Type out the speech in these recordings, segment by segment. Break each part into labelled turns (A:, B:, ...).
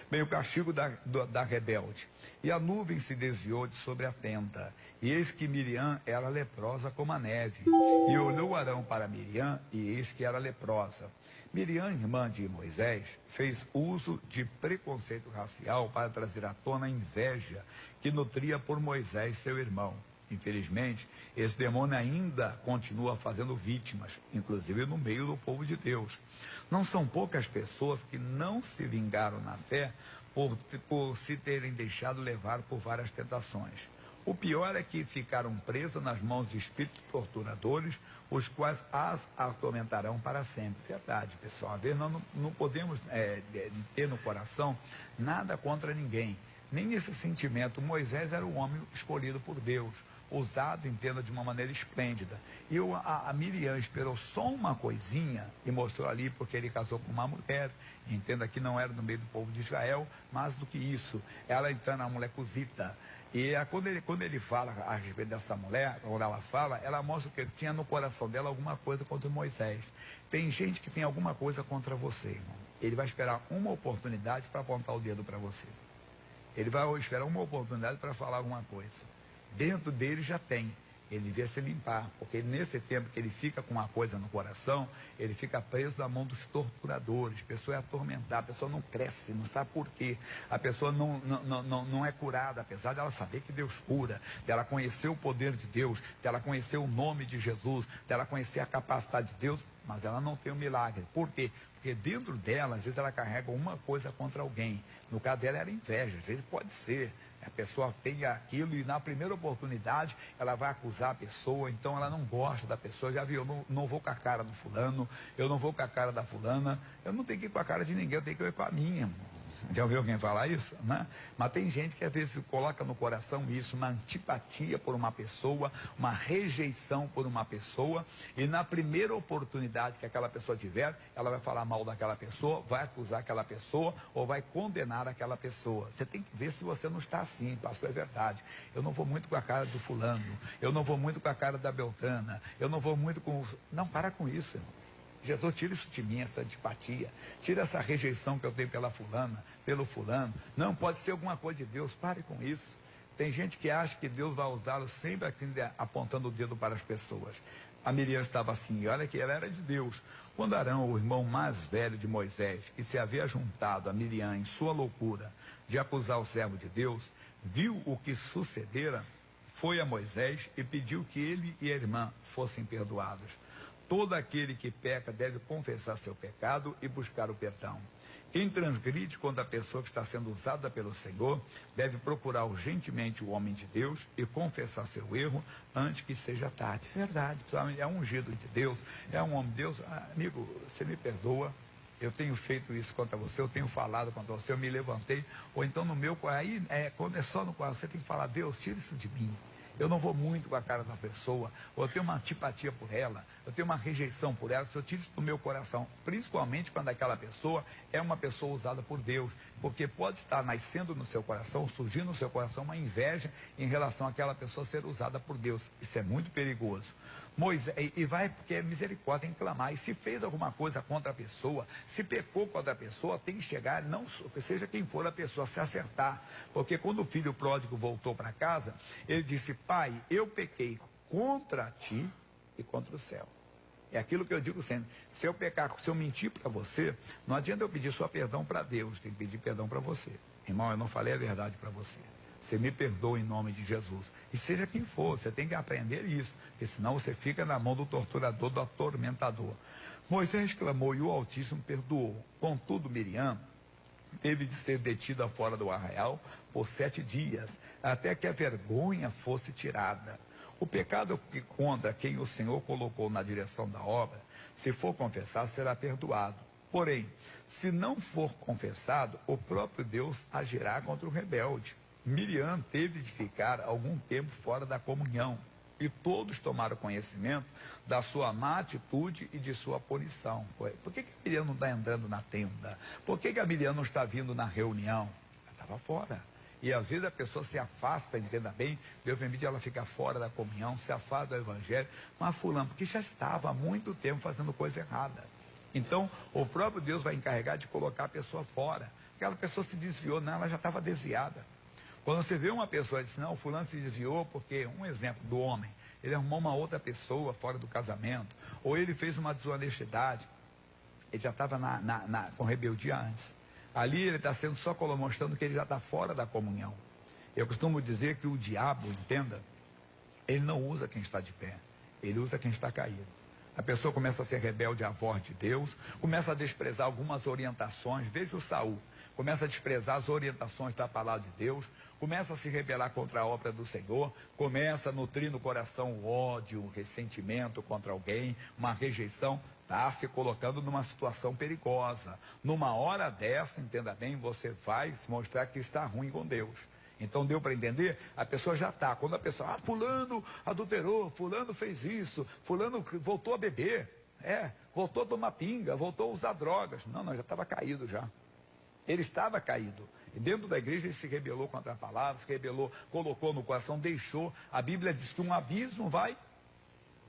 A: Bem, o castigo da rebelde. E a nuvem se desviou de sobre a tenda. E eis que Miriam era leprosa como a neve. E olhou Arão para Miriam, e eis que era leprosa. Miriam, irmã de Moisés, fez uso de preconceito racial para trazer à tona a inveja que nutria por Moisés, seu irmão. Infelizmente, esse demônio ainda continua fazendo vítimas, inclusive no meio do povo de Deus. Não são poucas pessoas que não se vingaram na fé por se terem deixado levar por várias tentações. O pior é que ficaram presas nas mãos de espíritos torturadores, os quais as atormentarão para sempre. Verdade, pessoal. Às vezes nós não podemos ter no coração nada contra ninguém. Nem esse sentimento. Moisés era o homem escolhido por Deus, usado, entenda, de uma maneira esplêndida. E a Miriam esperou só uma coisinha e mostrou ali porque ele casou com uma mulher, entenda que não era no meio do povo de Israel, mas do que isso, ela então a mulher cozita. E quando ele fala a respeito dessa mulher, quando ela fala, ela mostra que ele tinha no coração dela alguma coisa contra Moisés. Tem gente que tem alguma coisa contra você, irmão. Ele vai esperar uma oportunidade para apontar o dedo para você. Ele vai esperar uma oportunidade para falar alguma coisa. Dentro dele já tem. Ele devia se limpar, porque nesse tempo que ele fica com uma coisa no coração, ele fica preso na mão dos torturadores. A pessoa é atormentada, a pessoa não cresce, não sabe por quê. A pessoa não é curada, apesar dela saber que Deus cura, dela conhecer o poder de Deus, dela conhecer o nome de Jesus, dela conhecer a capacidade de Deus, mas ela não tem o milagre. Por quê? Porque dentro dela, às vezes ela carrega uma coisa contra alguém. No caso dela era inveja, às vezes pode ser. A pessoa tem aquilo e na primeira oportunidade ela vai acusar a pessoa, então ela não gosta da pessoa. Já viu, eu não vou com a cara do fulano, eu não vou com a cara da fulana, eu não tenho que ir com a cara de ninguém, eu tenho que ir com a minha, irmão. Já ouviu alguém falar isso? Né? Mas tem gente que às vezes coloca no coração isso, uma antipatia por uma pessoa, uma rejeição por uma pessoa, e na primeira oportunidade que aquela pessoa tiver, ela vai falar mal daquela pessoa, vai acusar aquela pessoa, ou vai condenar aquela pessoa. Você tem que ver se você não está assim, pastor, é verdade. Eu não vou muito com a cara do fulano, eu não vou muito com a cara da Beltrana, eu não vou muito com... Não, para com isso, irmão. Jesus, tira isso de mim, essa antipatia, tira essa rejeição que eu tenho pela fulana, pelo fulano. Não, pode ser alguma coisa de Deus, pare com isso. Tem gente que acha que Deus vai usá-lo sempre apontando o dedo para as pessoas. A Miriam estava assim, e olha que ela era de Deus. Quando Arão, o irmão mais velho de Moisés, que se havia juntado a Miriam em sua loucura de acusar o servo de Deus, viu o que sucedera, foi a Moisés e pediu que ele e a irmã fossem perdoados. Todo aquele que peca deve confessar seu pecado e buscar o perdão. Quem transgride contra a pessoa que está sendo usada pelo Senhor, deve procurar urgentemente o homem de Deus e confessar seu erro antes que seja tarde. Verdade, é um ungido de Deus, é um homem de Deus. Amigo, você me perdoa, eu tenho feito isso contra você, eu tenho falado contra você, eu me levantei, ou então no meu coração, quando é só no coração, você tem que falar, Deus, tira isso de mim. Eu não vou muito com a cara da pessoa, ou eu tenho uma antipatia por ela, eu tenho uma rejeição por ela, se eu tiro isso do meu coração, principalmente quando aquela pessoa é uma pessoa usada por Deus, porque pode estar nascendo no seu coração, surgindo no seu coração uma inveja em relação àquela pessoa ser usada por Deus. Isso é muito perigoso. Moisés, e vai porque é misericórdia, tem que clamar, e se fez alguma coisa contra a pessoa, se pecou contra a pessoa, tem que chegar, não seja quem for a pessoa, se acertar, porque quando o filho pródigo voltou para casa, ele disse, pai, eu pequei contra ti e contra o céu. É aquilo que eu digo sempre, se eu pecar, se eu mentir para você, não adianta eu pedir só perdão para Deus, tem que pedir perdão para você. Irmão, eu não falei a verdade para você. Você me perdoa em nome de Jesus. E seja quem for, você tem que aprender isso, porque senão você fica na mão do torturador, do atormentador. Moisés clamou e o Altíssimo perdoou. Contudo, Miriam teve de ser detida fora do arraial por 7 dias, até que a vergonha fosse tirada. O pecado que contra quem o Senhor colocou na direção da obra, se for confessar, será perdoado. Porém, se não for confessado, o próprio Deus agirá contra o rebelde. Miriam teve de ficar algum tempo fora da comunhão, e todos tomaram conhecimento da sua má atitude e de sua punição. Por que a Miriam não está entrando na tenda? Por que a Miriam não está vindo na reunião? Ela estava fora. E às vezes a pessoa se afasta, entenda bem, Deus permite ela ficar fora da comunhão, se afasta do evangelho, mas fulano, porque já estava há muito tempo fazendo coisa errada. Então, o próprio Deus vai encarregar de colocar a pessoa fora, aquela pessoa se desviou. Não, ela já estava desviada. Quando você vê uma pessoa e diz, não, o fulano se desviou porque, um exemplo do homem, ele arrumou uma outra pessoa fora do casamento, ou ele fez uma desonestidade, ele já estava com rebeldia antes. Ali ele está sendo só mostrando que ele já está fora da comunhão. Eu costumo dizer que o diabo, entenda, ele não usa quem está de pé, ele usa quem está caído. A pessoa começa a ser rebelde à voz de Deus, começa a desprezar algumas orientações. Veja o Saul, começa a desprezar as orientações da palavra de Deus, começa a se rebelar contra a obra do Senhor, começa a nutrir no coração o ódio, o ressentimento contra alguém, uma rejeição. Está se colocando numa situação perigosa. Numa hora dessa, entenda bem, você vai se mostrar que está ruim com Deus. Então deu para entender? A pessoa já está. Quando a pessoa, fulano adulterou, fulano fez isso, fulano voltou a beber, voltou a tomar pinga, voltou a usar drogas. Não, já estava caído já. Ele estava caído. E dentro da igreja ele se rebelou contra a palavra, se rebelou, colocou no coração, deixou. A Bíblia diz que um abismo vai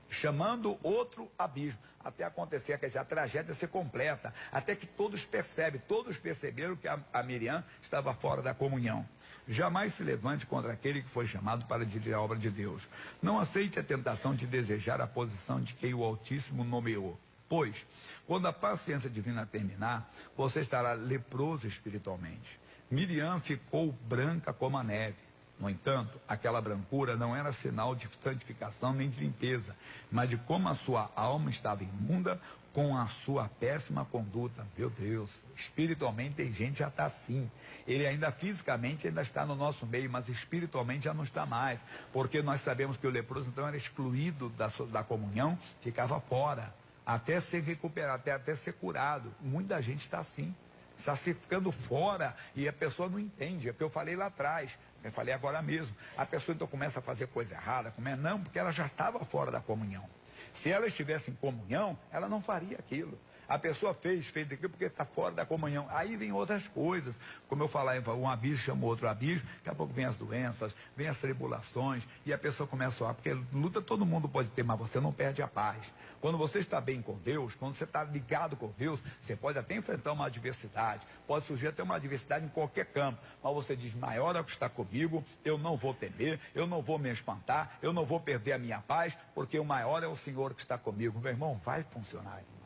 A: chamando outro abismo, até acontecer, quer dizer, a tragédia ser completa, até que todos perceberam que a Miriam estava fora da comunhão. Jamais se levante contra aquele que foi chamado para dirigir a obra de Deus. Não aceite a tentação de desejar a posição de quem o Altíssimo nomeou. Pois, quando a paciência divina terminar, você estará leproso espiritualmente. Miriam ficou branca como a neve. No entanto, aquela brancura não era sinal de santificação nem de limpeza, mas de como a sua alma estava imunda com a sua péssima conduta. Meu Deus, espiritualmente tem gente que já está assim. Ele ainda fisicamente ainda está no nosso meio, mas espiritualmente já não está mais. Porque nós sabemos que o leproso então era excluído da comunhão, ficava fora, até ser recuperado, até ser curado. Muita gente está assim. Está se ficando fora e a pessoa não entende. É o que eu falei lá atrás, eu falei agora mesmo. A pessoa então começa a fazer coisa errada, não, porque ela já estava fora da comunhão. Se ela estivesse em comunhão, ela não faria aquilo. A pessoa fez aquilo porque está fora da comunhão. Aí vem outras coisas. Como eu falava, um abismo chama outro abismo, daqui a pouco vem as doenças, vem as tribulações, e a pessoa começa a orar, porque luta todo mundo pode ter, mas você não perde a paz. Quando você está bem com Deus, quando você está ligado com Deus, você pode até enfrentar uma adversidade, pode surgir até uma adversidade em qualquer campo, mas você diz, maior é o que está comigo, eu não vou temer, eu não vou me espantar, eu não vou perder a minha paz, porque o maior é o Senhor que está comigo. Meu irmão, vai funcionar, irmão.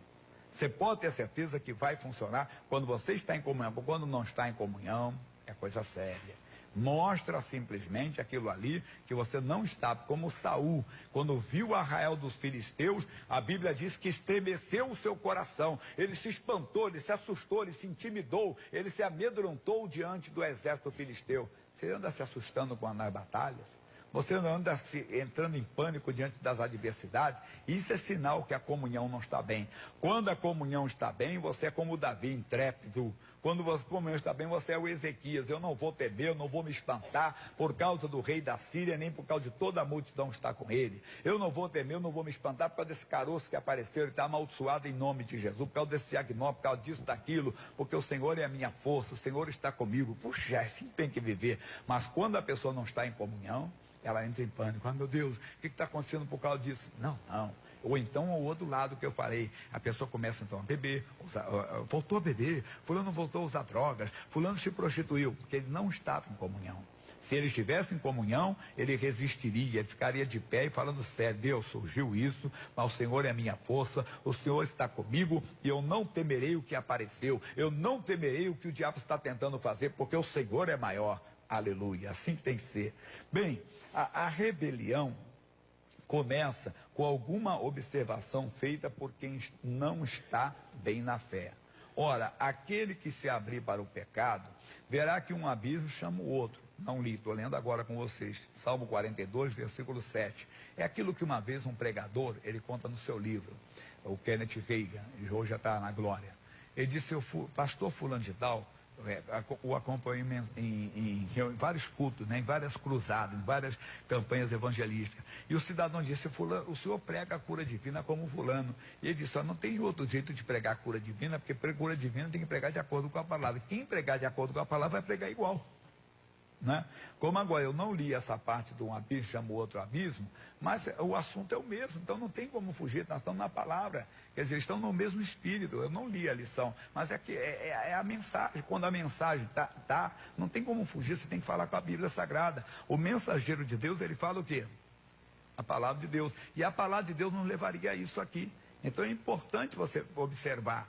A: Você pode ter certeza que vai funcionar quando você está em comunhão. Quando não está em comunhão, é coisa séria. Mostra simplesmente aquilo ali que você não está, como Saul, quando viu o arraial dos filisteus, a Bíblia diz que estremeceu o seu coração, ele se espantou, ele se assustou, ele se intimidou, ele se amedrontou diante do exército filisteu. Você anda se assustando nas batalhas? Você não anda entrando em pânico diante das adversidades? Isso é sinal que a comunhão não está bem. Quando a comunhão está bem, você é como o Davi, intrépido. Quando a comunhão está bem, você é o Ezequias. Eu não vou temer, eu não vou me espantar por causa do rei da Síria, nem por causa de toda a multidão que está com ele. Eu não vou temer, eu não vou me espantar por causa desse caroço que apareceu, ele está amaldiçoado em nome de Jesus, por causa desse diagnóstico, por causa disso, daquilo, porque o Senhor é a minha força, o Senhor está comigo. Puxa, assim tem que viver. Mas quando a pessoa não está em comunhão, ela entra em pânico. Ah, meu Deus, o que está acontecendo por causa disso? Não. Ou então o outro lado que eu falei, a pessoa começa então a beber, voltou a beber, fulano voltou a usar drogas, fulano se prostituiu, porque ele não estava em comunhão. Se ele estivesse em comunhão, ele resistiria, ele ficaria de pé e falando sério, Deus, surgiu isso, mas o Senhor é a minha força, o Senhor está comigo e eu não temerei o que apareceu, eu não temerei o que o diabo está tentando fazer, porque o Senhor é maior. Aleluia, assim tem que ser. Bem, a rebelião começa com alguma observação feita por quem não está bem na fé. Ora, aquele que se abrir para o pecado, verá que um abismo chama o outro. Não li, estou lendo agora com vocês. Salmo 42, versículo 7. É aquilo que uma vez um pregador, ele conta no seu livro, o Kenneth Reagan, e hoje já está na glória. Ele disse, pastor fulano de tal, o acompanho em vários cultos, em várias cruzadas, em várias campanhas evangelísticas. E o cidadão disse, fulano, o senhor prega a cura divina como fulano. E ele disse, não tem outro jeito de pregar a cura divina, porque cura divina tem que pregar de acordo com a palavra. Quem pregar de acordo com a palavra vai pregar igual. né? Como agora eu não li essa parte de um abismo, chamo outro abismo, mas o assunto é o mesmo, então não tem como fugir, nós estamos na palavra, quer dizer, estão no mesmo espírito. Eu não li a lição, mas é que é a mensagem. Quando a mensagem não tem como fugir, você tem que falar com a Bíblia Sagrada. O mensageiro de Deus, ele fala o quê? A palavra de Deus, e a palavra de Deus nos levaria a isso aqui. Então é importante você observar.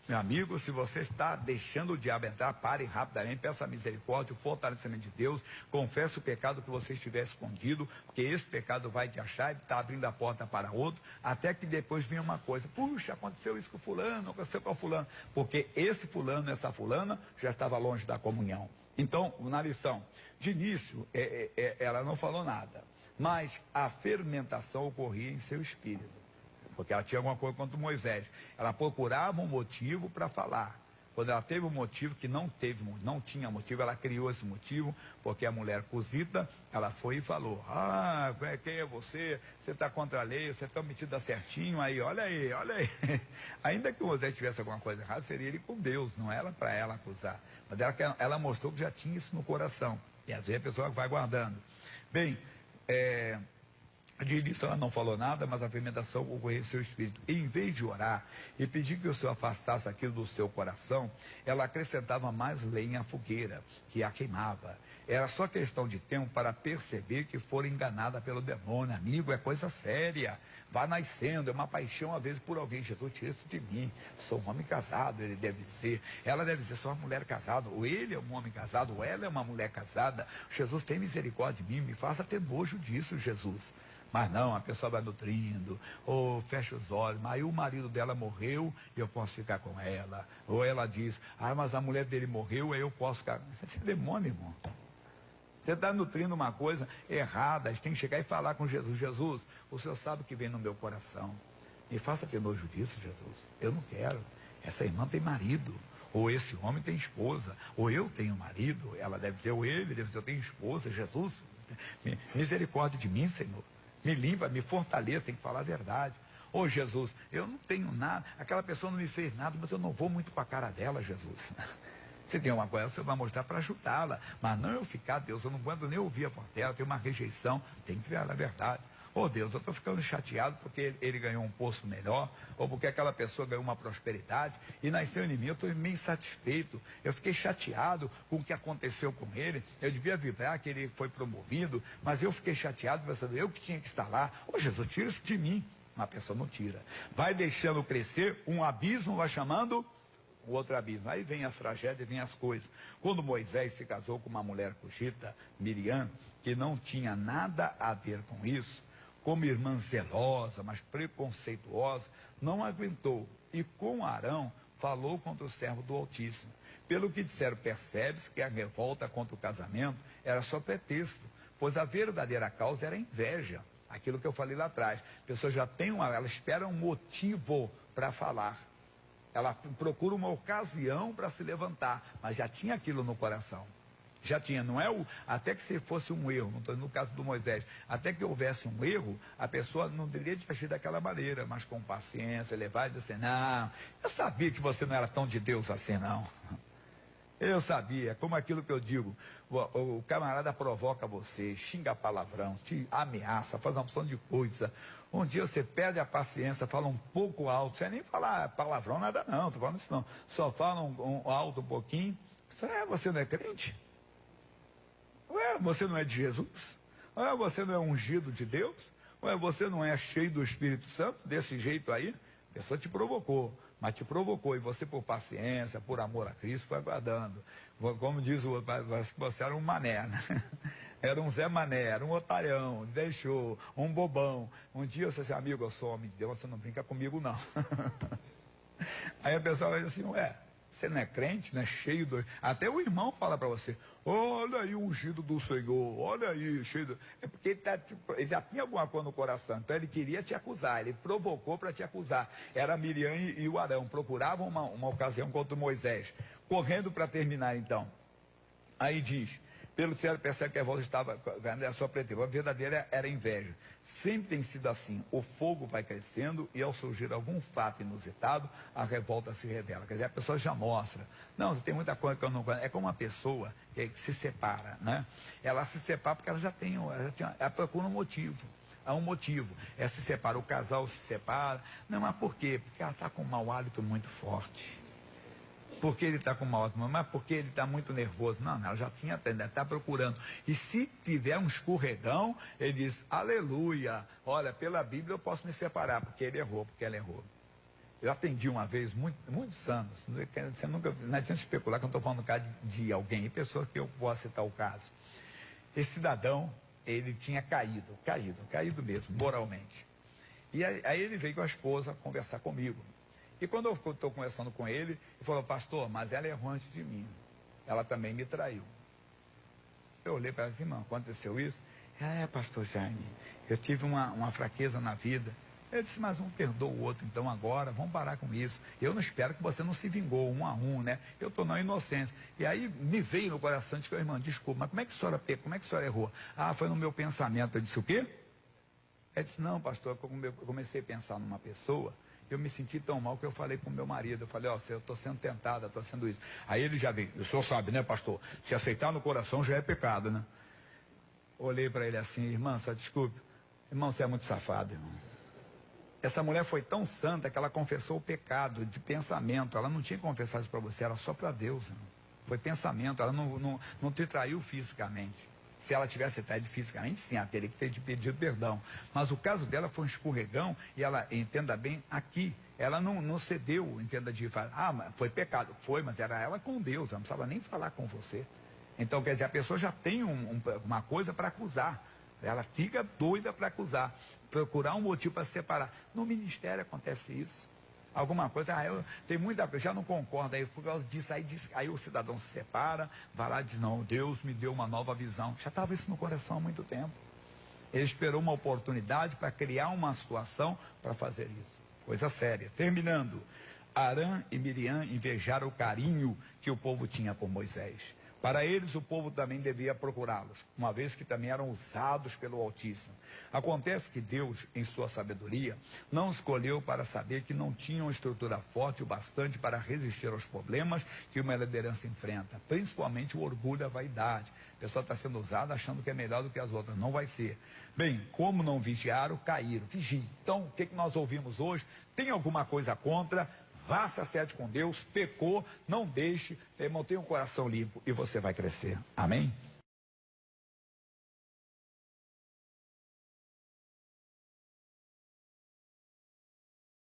A: Meu amigo, se você está deixando o diabo entrar, pare rapidamente, peça misericórdia, o fortalecimento de Deus, confesse o pecado que você estiver escondido, porque esse pecado vai te achar, ele está abrindo a porta para outro, até que depois venha uma coisa, puxa, aconteceu isso com fulano, aconteceu com fulano, porque esse fulano, essa fulana, já estava longe da comunhão. Então, na lição, de início, ela não falou nada, mas a fermentação ocorria em seu espírito. Porque ela tinha alguma coisa contra Moisés. Ela procurava um motivo para falar. Quando ela teve um motivo que não tinha motivo, ela criou esse motivo, porque a mulher cozida, ela foi e falou, quem é você? Você está contra a lei, você está metida certinho aí, olha aí, olha aí. Ainda que Moisés tivesse alguma coisa errada, seria ele com Deus, não era para ela acusar. Mas ela mostrou que já tinha isso no coração. E às vezes a pessoa vai guardando. Bem, de início ela não falou nada, mas a fermentação ocorreu em seu espírito. Em vez de orar e pedir que o Senhor afastasse aquilo do seu coração, ela acrescentava mais lenha à fogueira, que a queimava. Era só questão de tempo para perceber que fora enganada pelo demônio. Amigo, é coisa séria. Vá nascendo, é uma paixão às vezes por alguém. Jesus, tira isso de mim. Sou um homem casado, ele deve dizer. Ela deve dizer, sou uma mulher casada. Ou ele é um homem casado, ou ela é uma mulher casada. Jesus, tem misericórdia de mim, me faça ter nojo disso, Jesus. Mas não, a pessoa vai nutrindo, ou fecha os olhos, mas aí o marido dela morreu e eu posso ficar com ela. Ou ela diz, mas a mulher dele morreu, aí eu posso ficar. Esse é demônio, irmão. Você está nutrindo uma coisa errada, a gente tem que chegar e falar com Jesus. Jesus, o Senhor sabe o que vem no meu coração. Me faça ter nojo disso, Jesus. Eu não quero. Essa irmã tem marido. Ou esse homem tem esposa. Ou eu tenho marido. Ela deve dizer, ou ele deve dizer, eu tenho esposa. Jesus, misericórdia de mim, Senhor. Me limpa, me fortaleça, tem que falar a verdade. Ô Jesus, eu não tenho nada, aquela pessoa não me fez nada, mas eu não vou muito com a cara dela, Jesus. Se tem uma coisa, você vai mostrar para ajudá-la. Mas não eu ficar, Deus, eu não aguento nem ouvir a voz dela, tem uma rejeição, tem que ver a verdade. Ô Deus, eu estou ficando chateado porque ele ganhou um posto melhor, ou porque aquela pessoa ganhou uma prosperidade, e nasceu em mim, eu estou meio insatisfeito. Eu fiquei chateado com o que aconteceu com ele, eu devia vibrar que ele foi promovido, mas eu fiquei chateado pensando, eu que tinha que estar lá. Ô Jesus, tira isso de mim. Uma pessoa não tira. Vai deixando crescer, um abismo vai chamando o outro abismo. Aí vem as tragédias, vem as coisas. Quando Moisés se casou com uma mulher cugita, Miriam, que não tinha nada a ver com isso, como irmã zelosa, mas preconceituosa, não aguentou. E com Arão falou contra o servo do Altíssimo. Pelo que disseram, percebe-se que a revolta contra o casamento era só pretexto, pois a verdadeira causa era a inveja. Aquilo que eu falei lá atrás. A pessoa já tem ela espera um motivo para falar. Ela procura uma ocasião para se levantar, mas já tinha aquilo no coração. Já tinha, não é até que se fosse um erro, não estou no caso do Moisés, até que houvesse um erro, a pessoa não deveria agir daquela maneira, mas com paciência, levar e dizer, não, eu sabia que você não era tão de Deus assim, não. Eu sabia, como aquilo que eu digo, o camarada provoca você, xinga palavrão, te ameaça, faz uma opção de coisa. Um dia você perde a paciência, fala um pouco alto, sem nem falar palavrão, nada não, estou falando isso não. Só fala alto um pouquinho, você não é crente? Ué, você não é de Jesus? Ué, você não é ungido de Deus? Ué, você não é cheio do Espírito Santo, desse jeito aí? A pessoa te provocou, mas te provocou, e você por paciência, por amor a Cristo, foi aguardando. Como diz o outro, você era um mané, né? Era um Zé Mané, era um otalhão, deixou, um bobão. Um dia você disse, amigo, eu sou homem de Deus, você não brinca comigo não. Aí a pessoa vai dizer assim, ué, você não é crente, não é cheio do... Até o irmão fala para você, olha aí o ungido do Senhor, olha aí, cheio do... É porque ele já tinha alguma coisa no coração, então ele queria te acusar, ele provocou para te acusar. Era Miriam e o Arão, procuravam uma ocasião contra Moisés. Correndo para terminar então. Aí diz, Pelo que você percebe que a revolta estava, a sua pretensão, a verdadeira era inveja. Sempre tem sido assim, o fogo vai crescendo e ao surgir algum fato inusitado, a revolta se revela. Quer dizer, a pessoa já mostra. Não, tem muita coisa que eu não conheço. É como uma pessoa que se separa, né? Ela se separa porque ela procura um motivo. Há um motivo. Ela se separa, o casal se separa. Não, mas por quê? Porque ela está com um mau hálito muito forte. Porque ele está com mau hálito, mas porque ele está muito nervoso. Não, ela já tinha, está procurando. E se tiver um escorregão, ele diz, aleluia, olha, pela Bíblia eu posso me separar, porque ele errou, porque ela errou. Eu atendi uma vez, muitos anos, você nunca, não adianta especular que eu não estou falando no caso de alguém, e pessoas que eu posso citar o caso. Esse cidadão, ele tinha caído mesmo, moralmente. E aí ele veio com a esposa conversar comigo. E quando eu estou conversando com ele, ele falou, pastor, mas ela errou antes de mim. Ela também me traiu. Eu olhei para ela e disse, irmão, aconteceu isso? Pastor Jaime, eu tive uma fraqueza na vida. Eu disse, mas um perdoa o outro, então agora, vamos parar com isso. Eu não espero que você não se vingou, 1 a 1, né? Eu estou na inocência. E aí me veio no coração, disse, irmão, desculpa, mas como é que a senhora errou? Foi no meu pensamento. Eu disse, o quê? Ele disse, não, pastor, eu comecei a pensar numa pessoa, eu me senti tão mal que eu falei com o meu marido, eu falei, eu estou sendo tentada, estou sendo isso. Aí ele já veio, o senhor sabe, né, pastor? Se aceitar no coração já é pecado, né? Olhei para ele assim, irmã, só desculpe. Irmão, você é muito safado, irmão. Essa mulher foi tão santa que ela confessou o pecado de pensamento. Ela não tinha confessado isso para você, era só para Deus, irmão. Foi pensamento, ela não te traiu fisicamente. Se ela tivesse traído fisicamente, sim, ela teria que ter pedido perdão. Mas o caso dela foi um escorregão e ela, entenda bem, aqui, ela não cedeu, entenda de falar, mas foi pecado. Foi, mas era ela com Deus, ela não precisava nem falar com você. Então, quer dizer, a pessoa já tem uma coisa para acusar. Ela fica doida para acusar, procurar um motivo para se separar. No ministério acontece isso. Alguma coisa, eu tenho muita coisa, já não concordo, aí por causa disso, aí o cidadão se separa, vai lá e diz, não, Deus me deu uma nova visão. Já estava isso no coração há muito tempo. Ele esperou uma oportunidade para criar uma situação para fazer isso. Coisa séria. Terminando, Arã e Miriam invejaram o carinho que o povo tinha por Moisés. Para eles, o povo também devia procurá-los, uma vez que também eram usados pelo Altíssimo. Acontece que Deus, em sua sabedoria, não escolheu para saber que não tinham estrutura forte o bastante para resistir aos problemas que uma liderança enfrenta, principalmente o orgulho e a vaidade. A pessoa está sendo usada achando que é melhor do que as outras, não vai ser. Bem, como não vigiaram, caíram. Vigie. Então, o que nós ouvimos hoje? Tem alguma coisa contra? Vá se acerte com Deus, pecou, não deixe, mantenha o coração limpo e você vai crescer. Amém?